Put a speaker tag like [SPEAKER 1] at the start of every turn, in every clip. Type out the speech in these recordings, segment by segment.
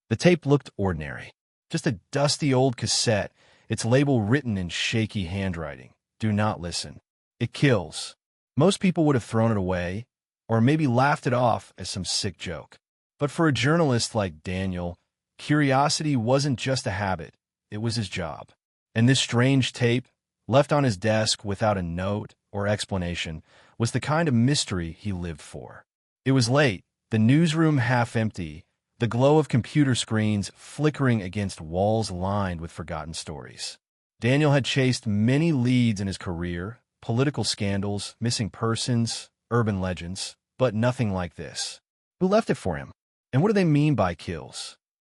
[SPEAKER 1] The tape looked ordinary. Just a dusty old cassette, its label written in shaky handwriting. Do not listen. It kills. Most people would have thrown it away, or maybe laughed it off as some sick joke. But for a journalist like Daniel, curiosity wasn't just a habit, it was his job. And this strange tape, left on his desk without a note or explanation, was the kind of mystery he lived for. It was late, the newsroom half empty, the glow of computer screens flickering against walls lined with forgotten stories. Daniel had chased many leads in his career, political scandals, missing persons, urban legends, but nothing like this. Who left it for him? And what do they mean by kills?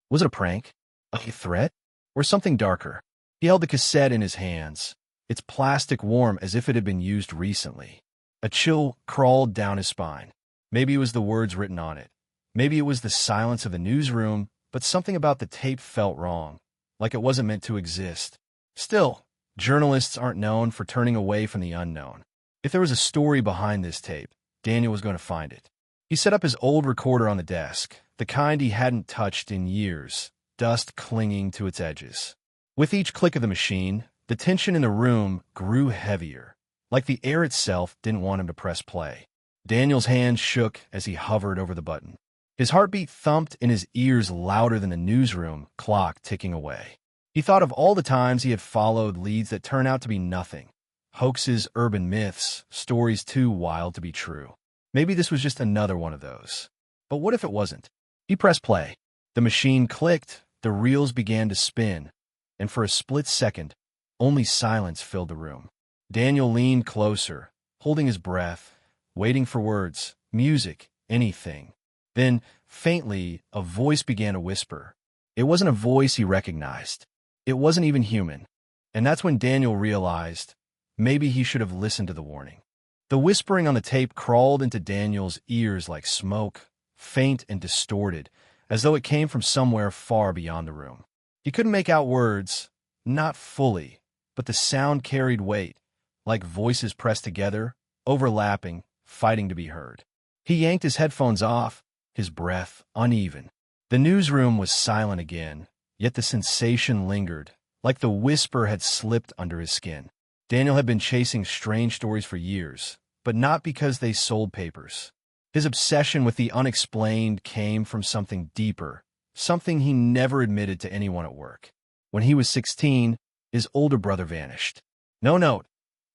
[SPEAKER 1] Was it a prank? A threat? Or something darker? He held the cassette in his hands, its plastic warm as if it had been used recently. A chill crawled down his spine. Maybe it was the words written on it. Maybe it was the silence of the newsroom, but something about the tape felt wrong, like it wasn't meant to exist. Still, journalists aren't known for turning away from the unknown. If there was a story behind this tape, Daniel was going to find it. He set up his old recorder on the desk, the kind he hadn't touched in years, dust clinging to its edges. With each click of the machine, the tension in the room grew heavier, like the air itself didn't want him to press play. Daniel's hands shook as he hovered over the button. His heartbeat thumped in his ears louder than the newsroom clock ticking away. He thought of all the times he had followed leads that turned out to be nothing. Hoaxes, urban myths, stories too wild to be true. Maybe this was just another one of those. But what if it wasn't? He pressed play. The machine clicked, the reels began to spin, and for a split second, only silence filled the room. Daniel leaned closer, holding his breath, waiting for words, music, anything. Then, faintly, a voice began to whisper. It wasn't a voice he recognized. It wasn't even human. And that's when Daniel realized maybe he should have listened to the warning. The whispering on the tape crawled into Daniel's ears like smoke, faint and distorted, as though it came from somewhere far beyond the room. He couldn't make out words, not fully, but the sound carried weight, like voices pressed together, overlapping, fighting to be heard. He yanked his headphones off, his breath uneven. The newsroom was silent again, yet the sensation lingered, like the whisper had slipped under his skin. Daniel had been chasing strange stories for years, but not because they sold papers. His obsession with the unexplained came from something deeper, something he never admitted to anyone at work. When he was 16, his older brother vanished. No note,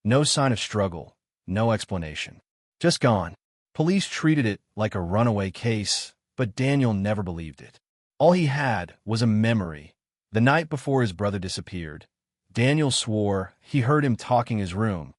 [SPEAKER 1] no sign of struggle, no explanation. Just gone. Police treated it like a runaway case, but Daniel never believed it. All he had was a memory. The night before his brother disappeared, Daniel swore he heard him talking his room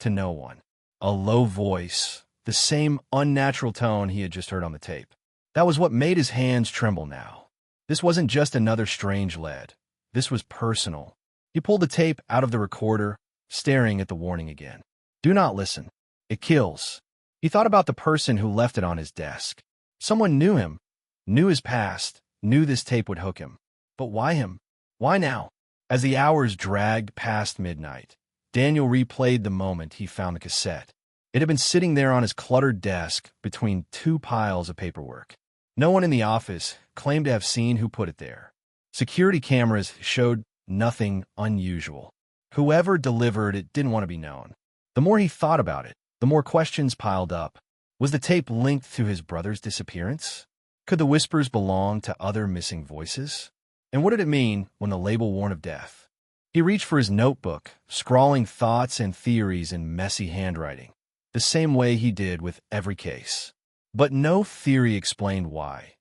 [SPEAKER 1] to no one. A low voice, the same unnatural tone he had just heard on the tape. That was what made his hands tremble now. This wasn't just another strange lead. This was personal. He pulled the tape out of the recorder, staring at the warning again. Do not listen. It kills. He thought about the person who left it on his desk. Someone knew him, knew his past, knew this tape would hook him. But why him? Why now? As the hours dragged past midnight, Daniel replayed the moment he found the cassette. It had been sitting there on his cluttered desk between two piles of paperwork. No one in the office claimed to have seen who put it there. Security cameras showed nothing unusual. Whoever delivered it didn't want to be known. The more he thought about it, the more questions piled up. Was the tape linked to his brother's disappearance? Could the whispers belong to other missing voices? And what did it mean when the label warned of death? He reached for his notebook, scrawling thoughts and theories in messy handwriting, the same way he did with every case. But no theory explained why.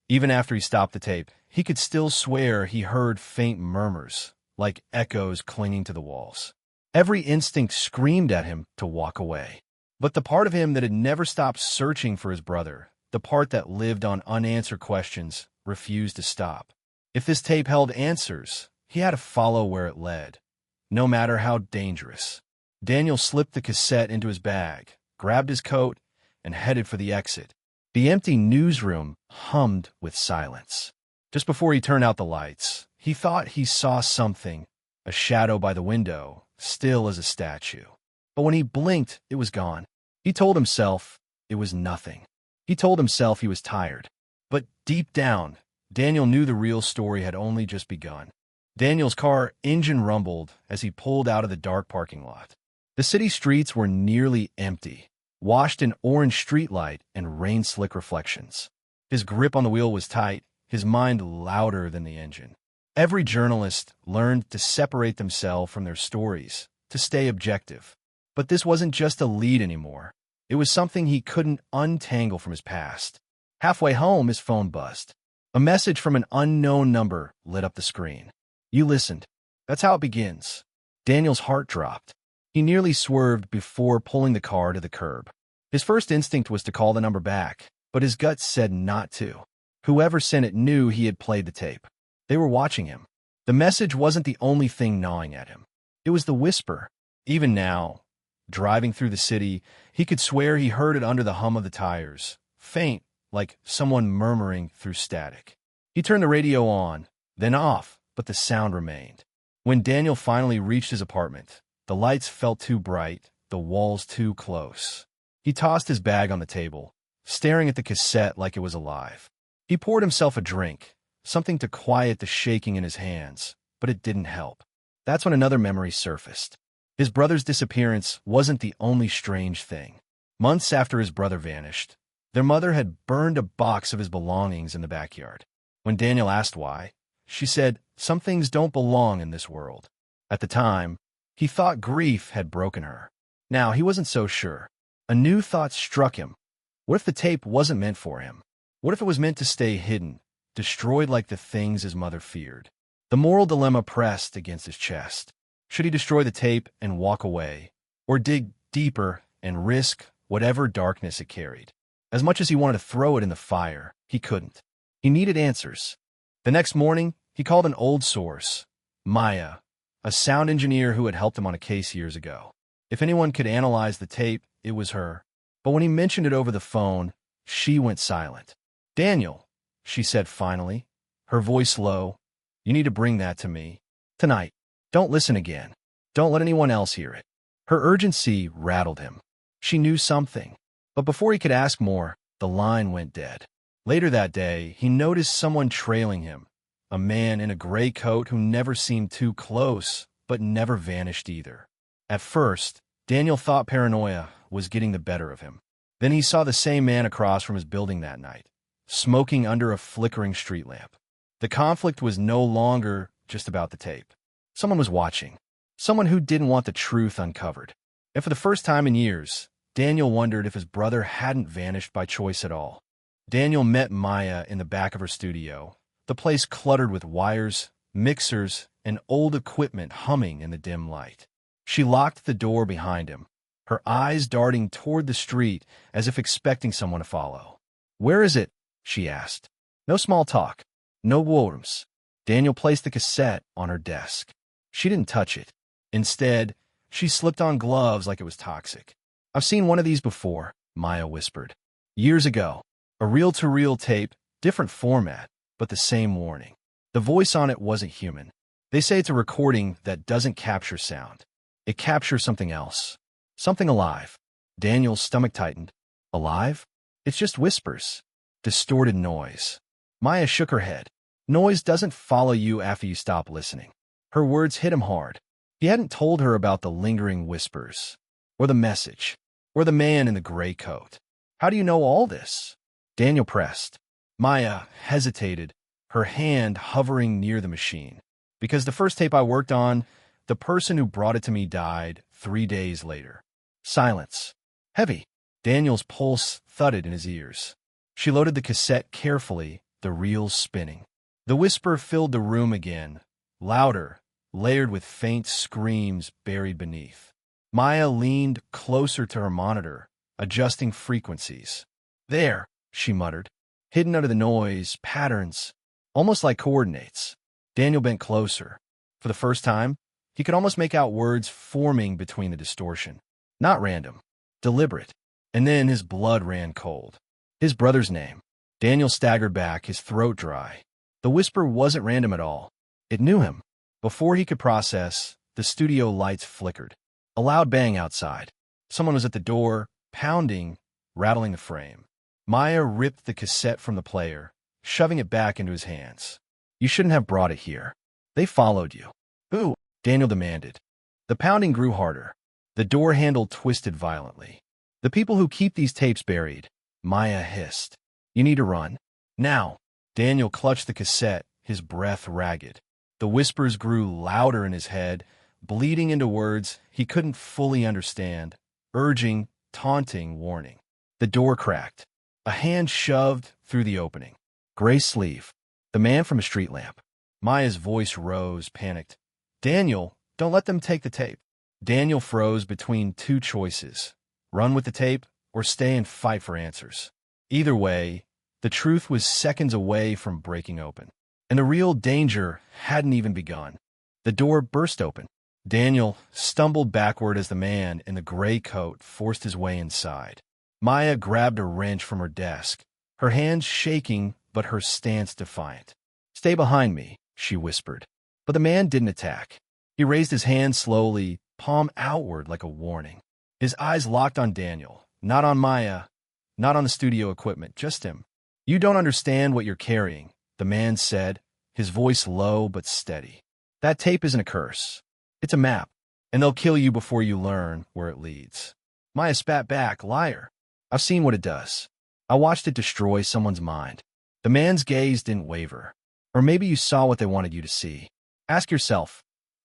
[SPEAKER 1] Even after he stopped the tape, he could still swear he heard faint murmurs, like echoes clinging to the walls. Every instinct screamed at him to walk away. But the part of him that had never stopped searching for his brother, the part that lived on unanswered questions, refused to stop. If this tape held answers, he had to follow where it led, no matter how dangerous. Daniel slipped the cassette into his bag, grabbed his coat, and headed for the exit. The empty newsroom hummed with silence. Just before he turned out the lights, he thought he saw something, a shadow by the window, still as a statue. But when he blinked, it was gone. He told himself it was nothing. He told himself he was tired. But deep down, Daniel knew the real story had only just begun. Daniel's car engine rumbled as he pulled out of the dark parking lot. The city streets were nearly empty, washed in orange streetlight and rain-slick reflections. His grip on the wheel was tight, his mind louder than the engine. Every journalist learned to separate themselves from their stories, to stay objective. But this wasn't just a lead anymore. It was something he couldn't untangle from his past. Halfway home, his phone buzzed. A message from an unknown number lit up the screen. You listened. That's how it begins. Daniel's heart dropped. He nearly swerved before pulling the car to the curb. His first instinct was to call the number back, but his gut said not to. Whoever sent it knew he had played the tape. They were watching him. The message wasn't the only thing gnawing at him. It was the whisper. Even now, driving through the city, he could swear he heard it under the hum of the tires, faint, like someone murmuring through static. He turned the radio on, then off, but the sound remained. When Daniel finally reached his apartment, the lights felt too bright, the walls too close. He tossed his bag on the table, staring at the cassette like it was alive. He poured himself a drink, something to quiet the shaking in his hands, but it didn't help. That's when another memory surfaced. His brother's disappearance wasn't the only strange thing. Months after his brother vanished, their mother had burned a box of his belongings in the backyard. When Daniel asked why, she said, "Some things don't belong in this world." At the time, he thought grief had broken her. Now he wasn't so sure. A new thought struck him. What if the tape wasn't meant for him? What if it was meant to stay hidden, destroyed like the things his mother feared? The moral dilemma pressed against his chest. Should he destroy the tape and walk away, or dig deeper and risk whatever darkness it carried? As much as he wanted to throw it in the fire, he couldn't. He needed answers. The next morning, he called an old source, Maya, a sound engineer who had helped him on a case years ago. If anyone could analyze the tape, it was her. But when he mentioned it over the phone, she went silent. "Daniel," she said finally, her voice low, "you need to bring that to me. Tonight. Don't listen again. Don't let anyone else hear it." Her urgency rattled him. She knew something. But before he could ask more, the line went dead. Later that day, he noticed someone trailing him, a man in a gray coat who never seemed too close, but never vanished either. At first, Daniel thought paranoia was getting the better of him. Then he saw the same man across from his building that night, smoking under a flickering street lamp. The conflict was no longer just about the tape. Someone was watching. Someone who didn't want the truth uncovered. And for the first time in years, Daniel wondered if his brother hadn't vanished by choice at all. Daniel met Maya in the back of her studio, the place cluttered with wires, mixers, and old equipment humming in the dim light. She locked the door behind him, her eyes darting toward the street as if expecting someone to follow. "Where is it?" she asked. No small talk. No words. Daniel placed the cassette on her desk. She didn't touch it. Instead, she slipped on gloves like it was toxic. "I've seen one of these before," Maya whispered. "Years ago. A reel-to-reel tape, different format, but the same warning. The voice on it wasn't human. They say it's a recording that doesn't capture sound. It captures something else. Something alive." Daniel's stomach tightened. Alive? It's just whispers. Distorted noise. Maya shook her head. Noise doesn't follow you after you stop listening. Her words hit him hard. He hadn't told her about the lingering whispers, or the message, or the man in the gray coat. "How do you know all this?" Daniel pressed. Maya hesitated, her hand hovering near the machine. "Because the first tape I worked on, the person who brought it to me died 3 days later." Silence. Heavy. Daniel's pulse thudded in his ears. She loaded the cassette carefully, the reels spinning. The whisper filled the room again, louder, layered with faint screams buried beneath. Maya leaned closer to her monitor, adjusting frequencies. "There," she muttered, hidden under the noise, patterns, almost like coordinates. Daniel bent closer. For the first time, he could almost make out words forming between the distortion. Not random, deliberate. And then his blood ran cold. His brother's name. Daniel staggered back, his throat dry. The whisper wasn't random at all. It knew him. Before he could process, the studio lights flickered. A loud bang outside. Someone was at the door, pounding, rattling the frame. Maya ripped the cassette from the player, shoving it back into his hands. You shouldn't have brought it here. They followed you. Who? Daniel demanded. The pounding grew harder. The door handle twisted violently. The people who keep these tapes buried, Maya hissed. You need to run. Now. Daniel clutched the cassette, his breath ragged. The whispers grew louder in his head, bleeding into words he couldn't fully understand, urging, taunting, warning. The door cracked. A hand shoved through the opening. Gray sleeve. The man from a street lamp. Maya's voice rose, panicked. Daniel, don't let them take the tape. Daniel froze between two choices. Run with the tape or stay and fight for answers. Either way, the truth was seconds away from breaking open. And the real danger hadn't even begun. The door burst open. Daniel stumbled backward as the man in the gray coat forced his way inside. Maya grabbed a wrench from her desk, her hands shaking but her stance defiant. Stay behind me, she whispered. But the man didn't attack. He raised his hand slowly, palm outward like a warning. His eyes locked on Daniel, not on Maya, not on the studio equipment, just him. You don't understand what you're carrying, the man said, his voice low but steady. That tape isn't a curse. It's a map, and they'll kill you before you learn where it leads. Maya spat back, liar. I've seen what it does. I watched it destroy someone's mind. The man's gaze didn't waver. Or maybe you saw what they wanted you to see. Ask yourself,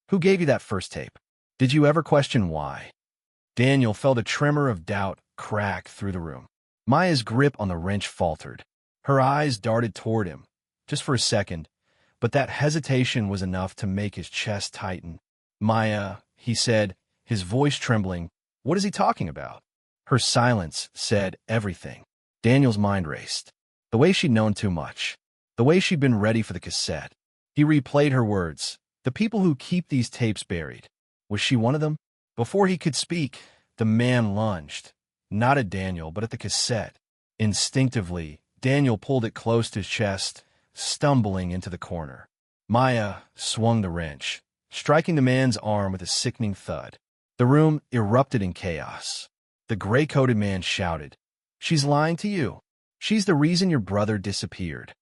[SPEAKER 1] who gave you that first tape? Did you ever question why? Daniel felt a tremor of doubt crack through the room. Maya's grip on the wrench faltered. Her eyes darted toward him, just for a second, but that hesitation was enough to make his chest tighten. Maya, he said, his voice trembling, what is he talking about? Her silence said everything. Daniel's mind raced. The way she'd known too much. The way she'd been ready for the cassette. He replayed her words. The people who keep these tapes buried. Was she one of them? Before he could speak, the man lunged. Not at Daniel, but at the cassette. Instinctively, Daniel pulled it close to his chest, stumbling into the corner. Maya swung the wrench, striking the man's arm with a sickening thud. The room erupted in chaos. The gray-coated man shouted, She's lying to you. She's the reason your brother disappeared.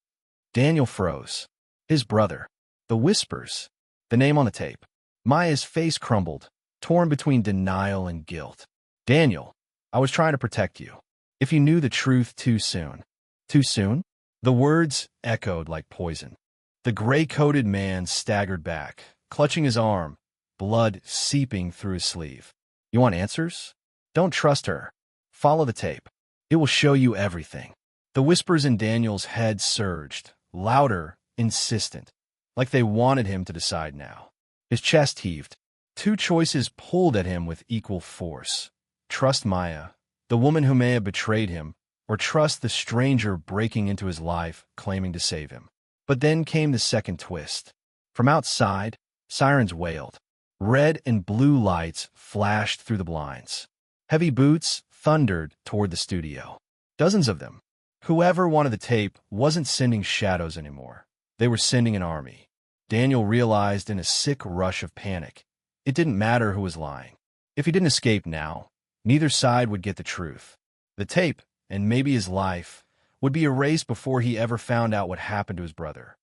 [SPEAKER 1] Daniel froze. His brother. The whispers. The name on the tape. Maya's face crumbled, torn between denial and guilt. Daniel, I was trying to protect you. If you knew the truth too soon. Too soon? The words echoed like poison. The gray-coated man staggered back, clutching his arm, blood seeping through his sleeve. You want answers? Don't trust her. Follow the tape. It will show you everything. The whispers in Daniel's head surged, louder, insistent, like they wanted him to decide now. His chest heaved. Two choices pulled at him with equal force. Trust Maya, the woman who may have betrayed him, or trust the stranger breaking into his life, claiming to save him. But then came the second twist. From outside, sirens wailed. Red and blue lights flashed through the blinds. Heavy boots thundered toward the studio. Dozens of them. Whoever wanted the tape wasn't sending shadows anymore. They were sending an army. Daniel realized in a sick rush of panic. It didn't matter who was lying. If he didn't escape now, neither side would get the truth. The tape, and maybe his life, would be erased before he ever found out what happened to his brother.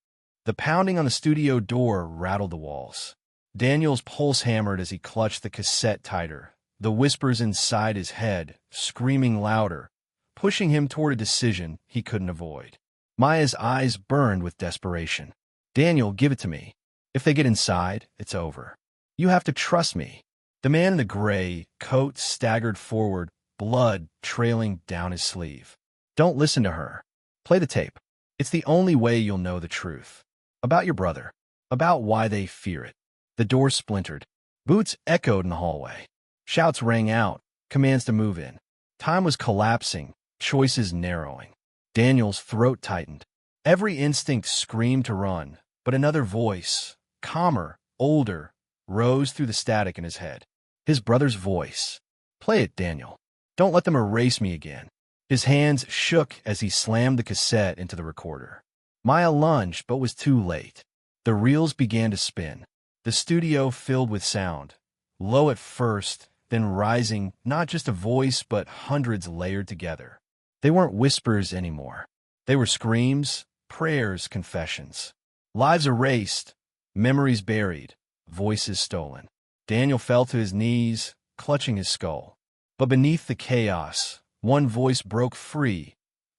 [SPEAKER 1] The pounding on the studio door rattled the walls. Daniel's pulse hammered as he clutched the cassette tighter, the whispers inside his head screaming louder, pushing him toward a decision he couldn't avoid. Maya's eyes burned with desperation. Daniel, give it to me. If they get inside, it's over. You have to trust me. The man in the gray coat staggered forward, blood trailing down his sleeve. Don't listen to her. Play the tape. It's the only way you'll know the truth. About your brother. About why they fear it. The door splintered. Boots echoed in the hallway. Shouts rang out, commands to move in. Time was collapsing, choices narrowing. Daniel's throat tightened. Every instinct screamed to run, but another voice, calmer, older, rose through the static in his head. His brother's voice. Play it, Daniel. Don't let them erase me again. His hands shook as he slammed the cassette into the recorder. Maya lunged, but was too late. The reels began to spin. The studio filled with sound, low at first, then rising, not just a voice, but hundreds layered together. They weren't whispers anymore. They were screams, prayers, confessions. Lives erased, memories buried, voices stolen. Daniel fell to his knees, clutching his skull. But beneath the chaos, one voice broke free,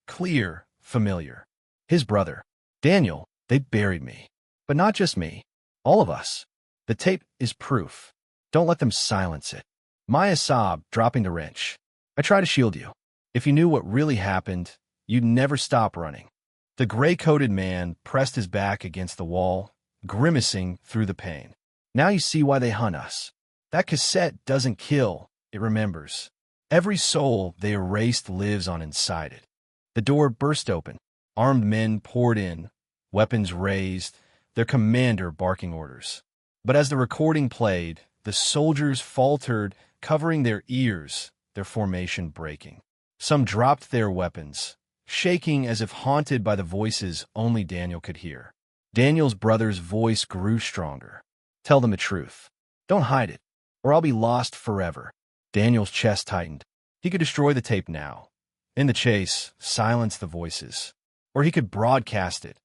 [SPEAKER 1] clear, familiar. His brother. Daniel, they buried me. But not just me. All of us. The tape is proof. Don't let them silence it. Maya sobbed, dropping the wrench. I try to shield you. If you knew what really happened, you'd never stop running. The gray-coated man pressed his back against the wall, grimacing through the pain. Now you see why they hunt us. That cassette doesn't kill, it remembers. Every soul they erased lives on inside it. The door burst open. Armed men poured in, weapons raised, their commander barking orders. But as the recording played, the soldiers faltered, covering their ears, their formation breaking. Some dropped their weapons, shaking as if haunted by the voices only Daniel could hear. Daniel's brother's voice grew stronger. Tell them the truth. Don't hide it, or I'll be lost forever. Daniel's chest tightened. He could destroy the tape now. In the chase, silence the voices. Or he could broadcast it,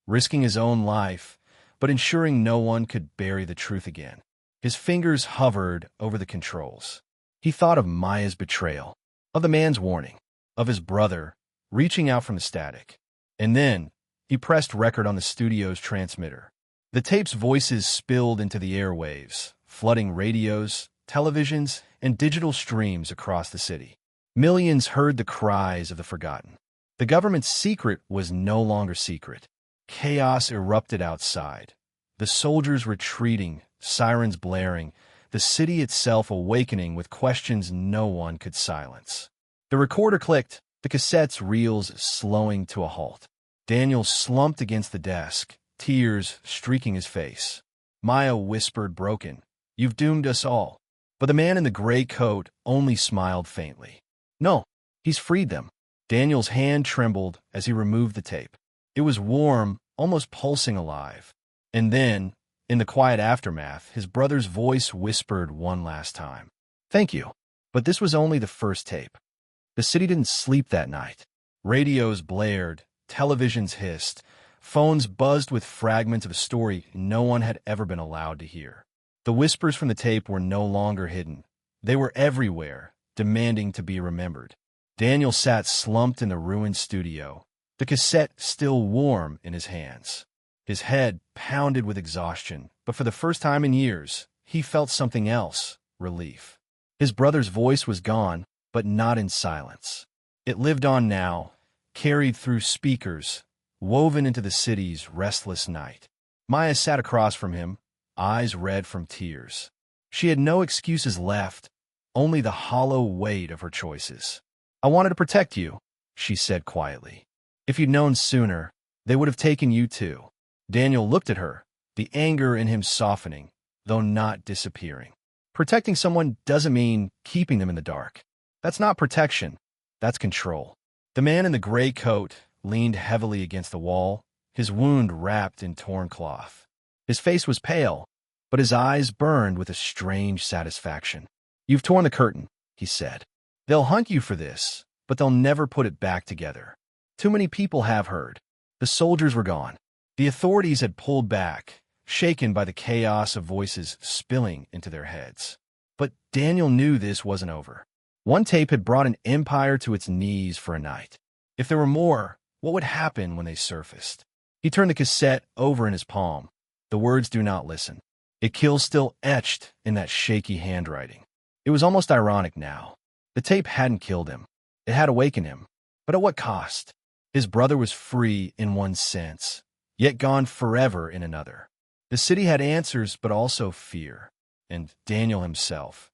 [SPEAKER 1] risking his own life, but ensuring no one could bury the truth again. His fingers hovered over the controls. He thought of Maya's betrayal, of the man's warning, of his brother reaching out from the static. And then he pressed record on the studio's transmitter. The tape's voices spilled into the airwaves, flooding radios, televisions, and digital streams across the city. Millions heard the cries of the forgotten. The government's secret was no longer secret. Chaos erupted outside. The soldiers retreating, sirens blaring, the city itself awakening with questions no one could silence. The recorder clicked, the cassette's reels slowing to a halt. Daniel slumped against the desk, tears streaking his face. Maya whispered broken, "You've doomed us all." But the man in the gray coat only smiled faintly. No, he's freed them. Daniel's hand trembled as he removed the tape. It was warm, almost pulsing alive. And then, in the quiet aftermath, his brother's voice whispered one last time. Thank you. But this was only the first tape. The city didn't sleep that night. Radios blared, televisions hissed, phones buzzed with fragments of a story no one had ever been allowed to hear. The whispers from the tape were no longer hidden. They were everywhere, demanding to be remembered. Daniel sat slumped in the ruined studio, the cassette still warm in his hands. His head pounded with exhaustion, but for the first time in years, he felt something else, relief. His brother's voice was gone, but not in silence. It lived on now, carried through speakers, woven into the city's restless night. Maya sat across from him, eyes red from tears. She had no excuses left, only the hollow weight of her choices. I wanted to protect you, she said quietly. If you'd known sooner, they would have taken you too. Daniel looked at her, the anger in him softening, though not disappearing. Protecting someone doesn't mean keeping them in the dark. That's not protection. That's control. The man in the gray coat leaned heavily against the wall, his wound wrapped in torn cloth. His face was pale, but his eyes burned with a strange satisfaction. You've torn the curtain, he said. They'll hunt you for this, but they'll never put it back together. Too many people have heard. The soldiers were gone. The authorities had pulled back, shaken by the chaos of voices spilling into their heads. But Daniel knew this wasn't over. One tape had brought an empire to its knees for a night. If there were more, what would happen when they surfaced? He turned the cassette over in his palm. The words "do not listen." It kills still etched in that shaky handwriting. It was almost ironic now. The tape hadn't killed him. It had awakened him. But at what cost? His brother was free in one sense, yet gone forever in another. The city had answers, but also fear. And Daniel himself.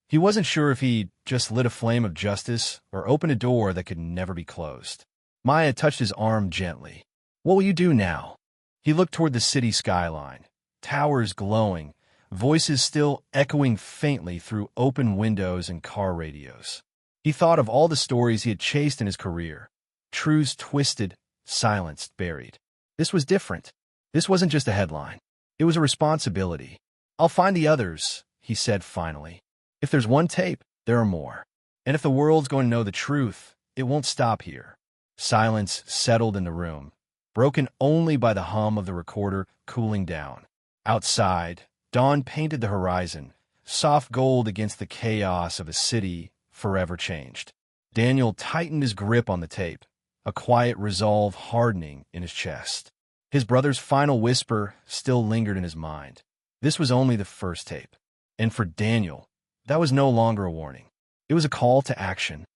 [SPEAKER 1] He wasn't sure if he just lit a flame of justice or opened a door that could never be closed. Maya touched his arm gently. What will you do now? He looked toward the city skyline, towers glowing, voices still echoing faintly through open windows and car radios. He thought of all the stories he had chased in his career. Truths twisted, silenced, buried. This was different. This wasn't just a headline. It was a responsibility. I'll find the others, he said finally. If there's one tape, there are more. And if the world's going to know the truth, it won't stop here. Silence settled in the room. broken only by the hum of the recorder cooling down. Outside, dawn painted the horizon, soft gold against the chaos of a city forever changed. Daniel tightened his grip on the tape, a quiet resolve hardening in his chest. His brother's final whisper still lingered in his mind. This was only the first tape. And for Daniel, that was no longer a warning. It was a call to action.